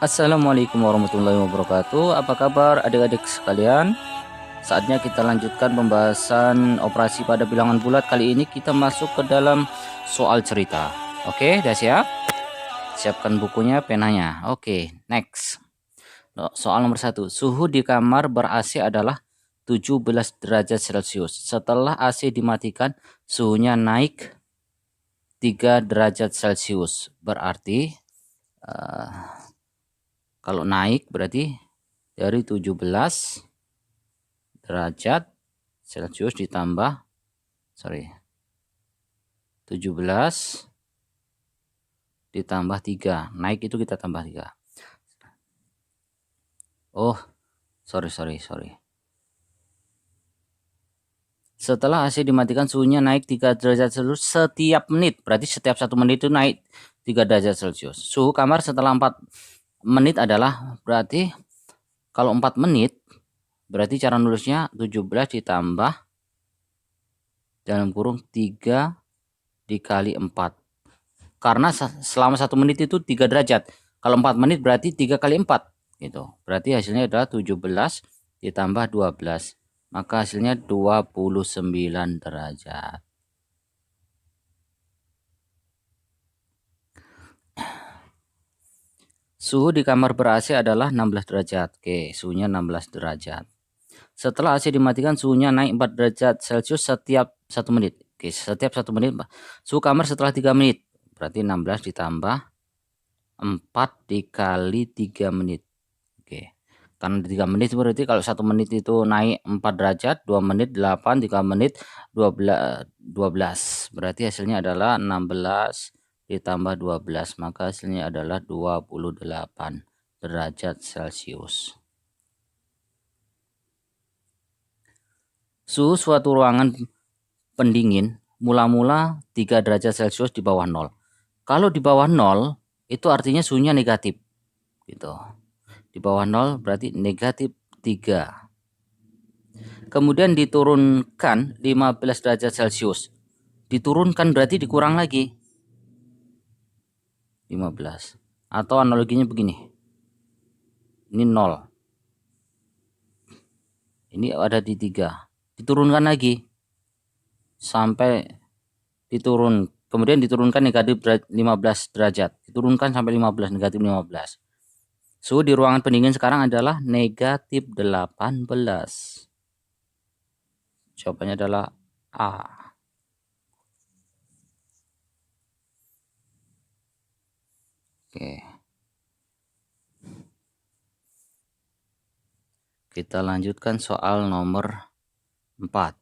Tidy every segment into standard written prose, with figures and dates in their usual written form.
Assalamualaikum warahmatullahi wabarakatuh. Apa kabar adik-adik sekalian? Saatnya kita lanjutkan pembahasan operasi pada bilangan bulat. Kali ini kita masuk ke dalam soal cerita. Oke, udah siap? Siapkan bukunya, penanya. Oke, next. Soal nomor 1. Suhu di kamar ber-AC adalah 17 derajat Celcius. Setelah AC dimatikan, suhunya naik 3 derajat Celcius. Berarti eh, kalau naik berarti dari 17 derajat Celcius ditambah 17 ditambah 3. Naik itu kita tambah 3. Oh, sorry. Setelah AC dimatikan suhunya naik 3 derajat Celcius setiap menit. Berarti setiap 1 menit itu naik 3 derajat Celcius. Suhu kamar setelah 4 menit adalah berarti kalau 4 menit berarti cara nulisnya 17 ditambah dalam kurung 3 dikali 4. Karena selama 1 menit itu 3 derajat. Kalau 4 menit berarti 3 kali 4 gitu. Berarti hasilnya adalah 17 ditambah 12. Maka hasilnya 29 derajat. Suhu di kamar ber-AC adalah 16 derajat. Oke, suhunya 16 derajat. Setelah AC dimatikan suhunya naik 4 derajat Celcius setiap 1 menit. Oke, setiap 1 menit. Suhu kamar setelah 3 menit. Berarti 16 ditambah 4 dikali 3 menit. Oke. Karena 3 menit berarti kalau 1 menit itu naik 4 derajat, 2 menit 8, 3 menit 12. Berarti hasilnya adalah 16 ditambah 12, maka hasilnya adalah 28 derajat Celcius. Suhu suatu ruangan pendingin mula-mula 3 derajat Celcius di bawah 0. Kalau di bawah 0 itu artinya suhunya negatif. Gitu. Di bawah 0 berarti negatif 3. Kemudian diturunkan 15 derajat Celcius. Diturunkan berarti dikurang lagi 15. Atau analoginya begini. Ini 0. Ini ada di 3. Diturunkan lagi sampai kemudian diturunkan negatif 15 derajat. Diturunkan sampai 15, negatif 15. Suhu di ruangan pendingin sekarang adalah negatif 18. Jawabannya adalah A. Oke. Kita lanjutkan soal nomor 4.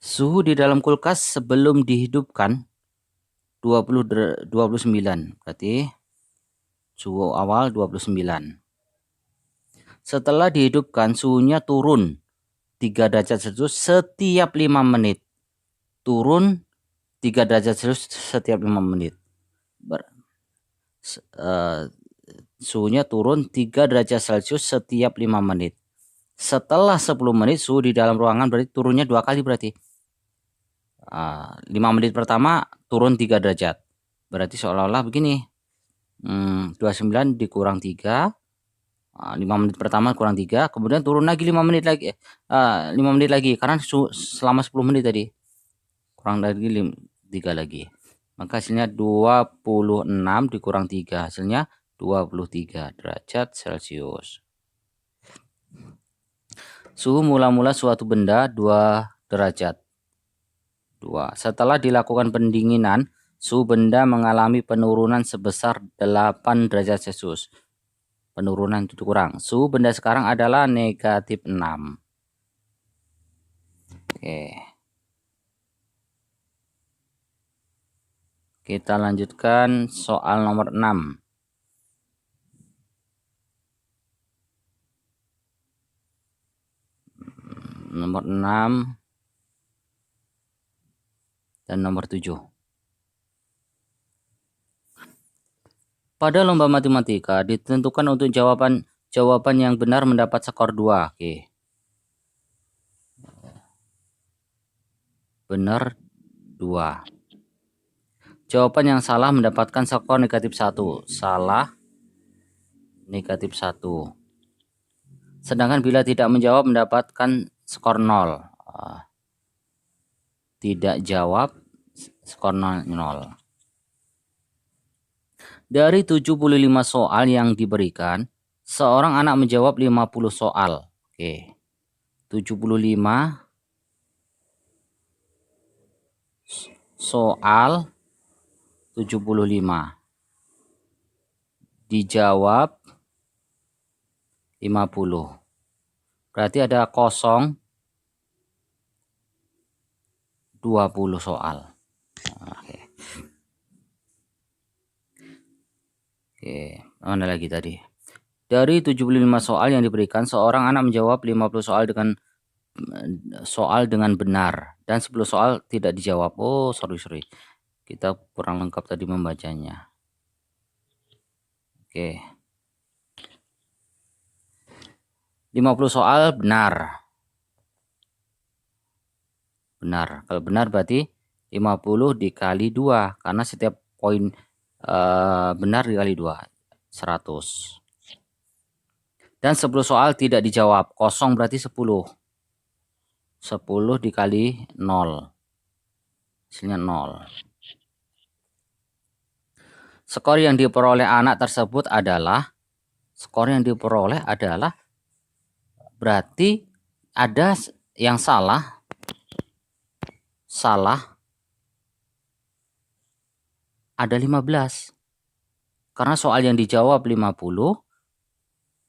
Suhu di dalam kulkas sebelum dihidupkan 29. Berarti suhu awal 29. Setelah dihidupkan suhunya turun 3 derajat Celcius setiap 5 menit. Turun 3 derajat Celcius setiap 5 menit. Suhunya turun 3 derajat Celcius setiap 5 menit. Setelah 10 menit suhu di dalam ruangan berarti turunnya 2 kali berarti. 5 menit pertama turun 3 derajat. Berarti seolah-olah begini. 29 dikurang 3. 5 menit pertama kurang 3. Kemudian turun lagi 5 menit lagi. 5 menit lagi. Karena selama 10 menit tadi. Kurang lagi 3 lagi. Maka hasilnya 26 dikurang 3. Hasilnya 23 derajat Celcius. Suhu mula-mula suatu benda 2 derajat. 2. Setelah dilakukan pendinginan, suhu benda mengalami penurunan sebesar 8 derajat Celcius. Penurunan itu kurang. Suhu benda sekarang adalah negatif 6. Oke. Kita lanjutkan soal nomor 6. Nomor 6 dan nomor 7. Pada lomba matematika ditentukan untuk jawaban yang benar mendapat skor 2. Oke. Benar 2. Jawaban yang salah mendapatkan skor negatif 1. Salah negatif 1. Sedangkan bila tidak menjawab mendapatkan skor 0. Tidak jawab skor 0. Dari 75 soal yang diberikan, seorang anak menjawab 50 soal. Oke. 75 soal 75. Dijawab 50. Berarti ada kosong 20 soal. Oke. Mana lagi tadi? Dari 75 soal yang diberikan, seorang anak menjawab 50 soal dengan benar dan 10 soal tidak dijawab. Oh, sorry. Kita kurang lengkap tadi membacanya. Oke. 50 soal benar. Benar. Kalau benar berarti 50 dikali 2 karena setiap poin benar dikali 2 100. Dan 10 soal tidak dijawab. Kosong berarti 10. 10 dikali 0. Hasilnya 0. Skor yang diperoleh anak tersebut adalah berarti ada yang salah ada 15. Karena soal yang dijawab 50,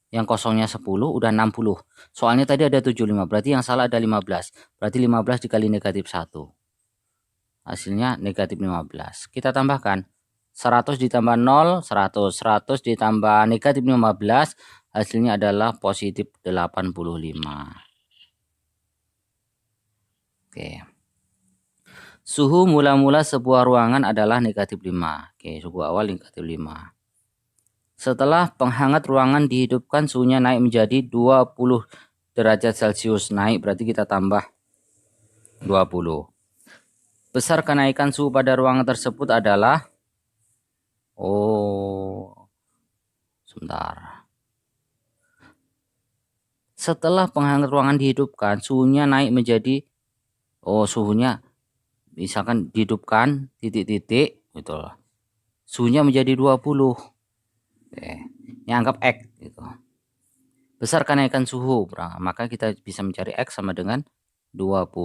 yang kosongnya 10 udah 60. Soalnya tadi ada 75, berarti yang salah ada 15. Berarti 15 dikali negatif 1. Hasilnya negatif 15. Kita tambahkan 100 ditambah 0, 100. 100 ditambah negatif 15, hasilnya adalah positif 85. Oke. Suhu mula-mula sebuah ruangan adalah negatif 5. Oke, suhu awal negatif 5. Setelah penghangat ruangan dihidupkan, suhunya naik menjadi 20 derajat Celcius. Naik berarti kita tambah 20. Besar kenaikan suhu pada ruangan tersebut adalah sebentar. Setelah penghangat ruangan dihidupkan, suhunya naik menjadi suhunya misalkan dihidupkan titik-titik gitu. Suhunya menjadi 20. Ini anggap X gitu. Besar kenaikan suhu, maka kita bisa mencari X sama dengan 20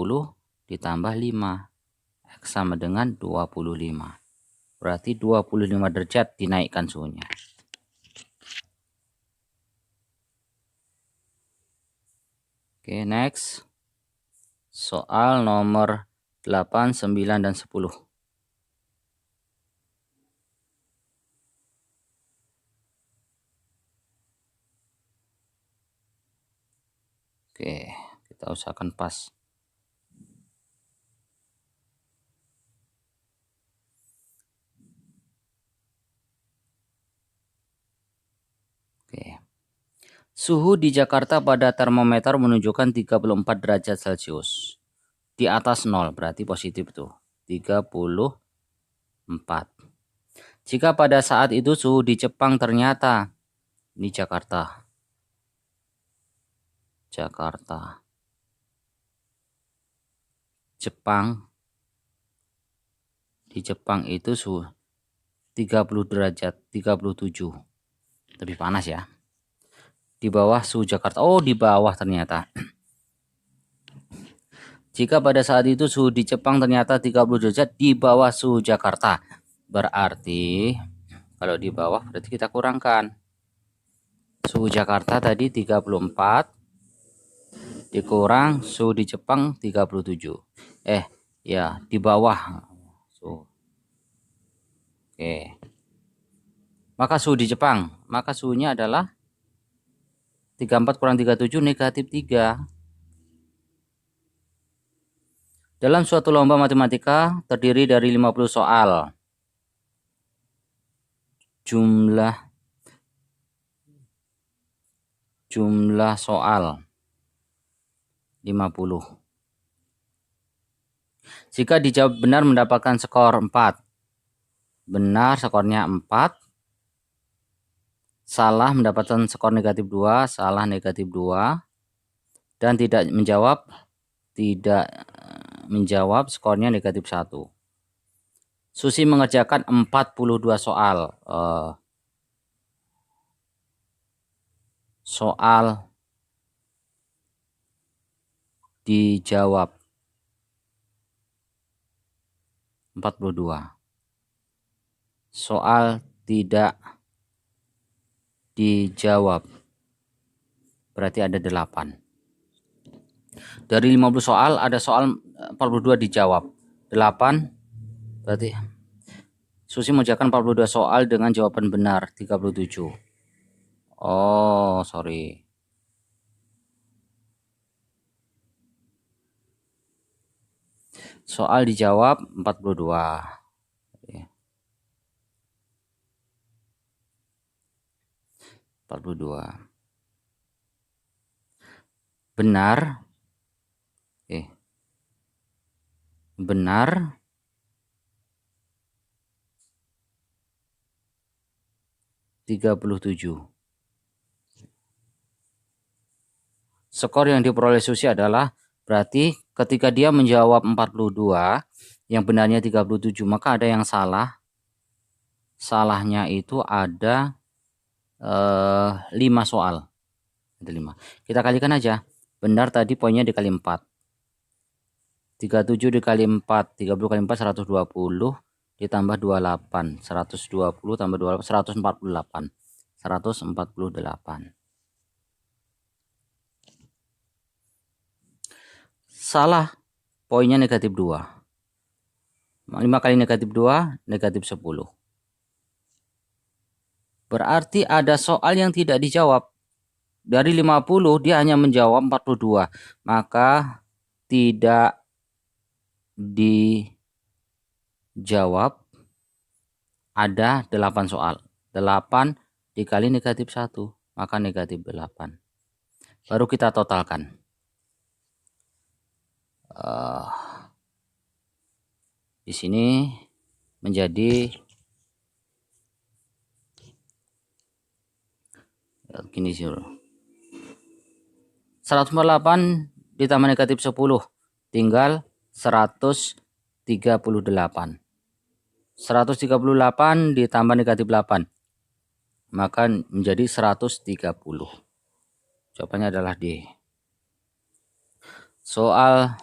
ditambah 5. X sama dengan 25. Berarti 25 derajat dinaikkan suhunya. Oke, next. Soal nomor 8, 9, dan 10. Oke, kita usahakan pas. Oke. Suhu di Jakarta pada termometer menunjukkan 34 derajat Celcius. Di atas 0 berarti positif tuh. 34. Jika pada saat itu suhu di Jepang ternyata ini Jakarta. Di Jepang itu suhu 30 derajat, 37. Lebih panas ya. Di bawah suhu Jakarta. Oh, di bawah ternyata. Jika pada saat itu suhu di Jepang ternyata 30 derajat di bawah suhu Jakarta. Berarti kalau di bawah berarti kita kurangkan. Suhu Jakarta tadi 34 dikurang suhu di Jepang 37. Ya, di bawah suhu. Oke. Maka suhu di Jepang, maka suhunya adalah 34 kurang 37 negatif 3. Dalam suatu lomba matematika terdiri dari 50 soal. jumlah soal 50. Jika dijawab benar mendapatkan skor 4. Benar skornya 4. Salah mendapatkan skor negatif 2, salah negatif 2. Dan tidak menjawab skornya negatif 1. Susi mengerjakan 42 soal. Soal dijawab 42. Soal tidak dijawab berarti ada 8. Dari 50 soal ada soal 42 dijawab. 8 berarti Susi mengerjakan 42 soal dengan jawaban benar 37. Oh, sorry. Soal dijawab 42. 42. Benar. Benar 37. Skor yang diperoleh Susi adalah berarti ketika dia menjawab 42, yang benarnya 37, maka ada yang salah. Salahnya itu ada 5 soal. Ada 5. Kita kalikan aja. Benar tadi poinnya dikali 4. 37 dikali 4, 30 kali 4 120 ditambah 28. 120 tambah 28 148. 148. Salah, poinnya negatif 2. 5 kali negatif 2, negatif 10. Berarti ada soal yang tidak dijawab. Dari 50 dia hanya menjawab 42. Maka tidak dijawab ada 8 soal. 8 dikali negatif 1, maka negatif 8. Baru kita totalkan. Di sini menjadi gini sih. 148 ditambah negatif 10 tinggal 138. 138 ditambah negatif 8 maka menjadi 130. Jawabannya adalah D. Soal